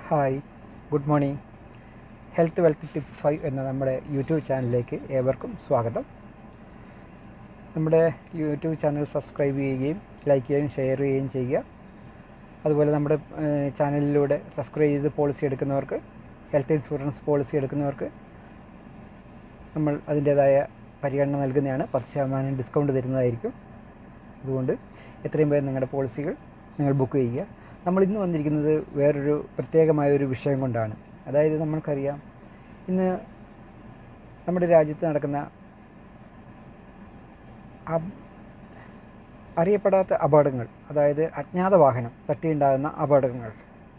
Hi, good morning. Health wealth tip 5 എന്ന നമ്മുടെ YouTube ചാനലിലേക്ക് ഏവർക്കും സ്വാഗതം. നമ്മുടെ യൂട്യൂബ് ചാനൽ സബ്സ്ക്രൈബ് ചെയ്യുകയും ലൈക്ക് ചെയ്യുകയും ഷെയർ ചെയ്യുകയും ചെയ്യുക. അതുപോലെ നമ്മുടെ ചാനലിലൂടെ സബ്സ്ക്രൈബ് ചെയ്ത് പോളിസി എടുക്കുന്നവർക്ക്, ഹെൽത്ത് ഇൻഷുറൻസ് പോളിസി എടുക്കുന്നവർക്ക് നമ്മൾ അതിൻ്റേതായ പരിഗണന നൽകുന്നതാണ്. 10% ഡിസ്കൗണ്ട് തരുന്നതായിരിക്കും. അതുകൊണ്ട് എത്രയും പേര് നിങ്ങളുടെ പോളിസികൾ നിങ്ങൾ ബുക്ക് ചെയ്യുക. നമ്മൾ ഇന്ന് വന്നിരിക്കുന്നത് വേറൊരു പ്രത്യേകമായൊരു വിഷയം കൊണ്ടാണ്. അതായത് നമ്മൾക്കറിയാം, ഇന്ന് നമ്മുടെ രാജ്യത്ത് നടക്കുന്ന അറിയപ്പെടാത്ത അപകടങ്ങൾ, അതായത് അജ്ഞാത വാഹനം തട്ടിയുണ്ടാകുന്ന അപകടങ്ങൾ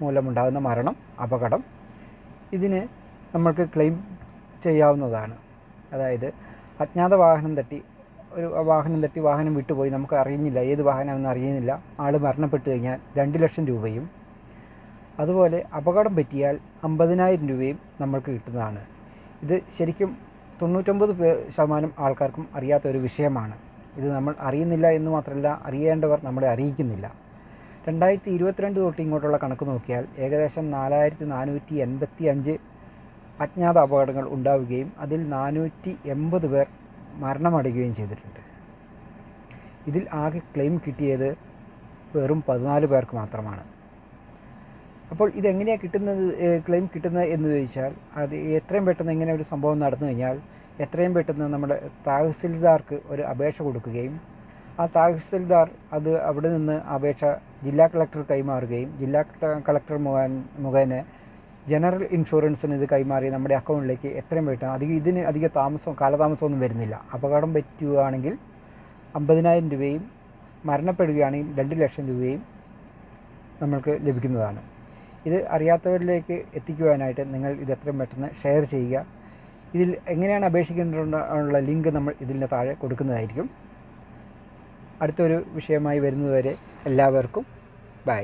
മൂലമുണ്ടാകുന്ന മരണം, അപകടം, ഇതിന് നമ്മൾക്ക് ക്ലെയിം ചെയ്യാവുന്നതാണ്. അതായത് അജ്ഞാത വാഹനം തട്ടി വാഹനം വിട്ടുപോയി, നമുക്ക് അറിയുന്നില്ല ഏത് വാഹനമെന്ന് അറിയുന്നില്ല, ആൾ മരണപ്പെട്ട് കഴിഞ്ഞാൽ 2 ലക്ഷം രൂപയും, അതുപോലെ അപകടം പറ്റിയാൽ 50,000 രൂപയും നമ്മൾക്ക് കിട്ടുന്നതാണ്. ഇത് ശരിക്കും 99% ആൾക്കാർക്കും അറിയാത്തൊരു വിഷയമാണ്. ഇത് നമ്മൾ അറിയുന്നില്ല എന്ന് മാത്രമല്ല, അറിയേണ്ടവർ നമ്മളെ അറിയിക്കുന്നില്ല. 2022 തൊട്ട് ഇങ്ങോട്ടുള്ള കണക്ക് നോക്കിയാൽ ഏകദേശം 4485 അജ്ഞാത അപകടങ്ങൾ ഉണ്ടാവുകയും അതിൽ 480 പേർ മരണമടയുകയും ചെയ്തിട്ടുണ്ട്. ഇതിൽ ആകെ ക്ലെയിം കിട്ടിയത് വെറും 14 പേർക്ക് മാത്രമാണ്. അപ്പോൾ ഇതെങ്ങനെയാണ് ക്ലെയിം കിട്ടുന്നത് എന്ന് ചോദിച്ചാൽ, അത് എത്രയും പെട്ടെന്ന് ഇങ്ങനെ ഒരു സംഭവം നടന്നു കഴിഞ്ഞാൽ എത്രയും പെട്ടെന്ന് നമ്മുടെ തഹസിൽദാർക്ക് ഒരു അപേക്ഷ കൊടുക്കുകയും ആ തഹസിൽദാർ അത് അവിടെ നിന്ന് അപേക്ഷ ജില്ലാ കളക്ടർ കൈമാറുകയും ജില്ലാ കളക്ടർ മുഖേന ജനറൽ ഇൻഷുറൻസിന് ഇത് കൈമാറി നമ്മുടെ അക്കൗണ്ടിലേക്ക് എത്രയും പെട്ടെന്ന്, ഇതിന് കാലതാമസമൊന്നും വരുന്നില്ല. അപകടം പറ്റുകയാണെങ്കിൽ 50,000 രൂപയും മരണപ്പെടുകയാണെങ്കിൽ 2 ലക്ഷം രൂപയും നമ്മൾക്ക് ലഭിക്കുന്നതാണ്. ഇത് അറിയാത്തവരിലേക്ക് എത്തിക്കുവാനായിട്ട് നിങ്ങൾ ഇത് എത്രയും പെട്ടെന്ന് ഷെയർ ചെയ്യുക. ഇതിൽ എങ്ങനെയാണ് അപേക്ഷിക്കേണ്ടതുള്ള ലിങ്ക് നമ്മൾ ഇതിൻ്റെ താഴെ കൊടുക്കുന്നതായിരിക്കും. അടുത്തൊരു വിഷയമായി വരുന്നതുവരെ എല്ലാവർക്കും ബൈ.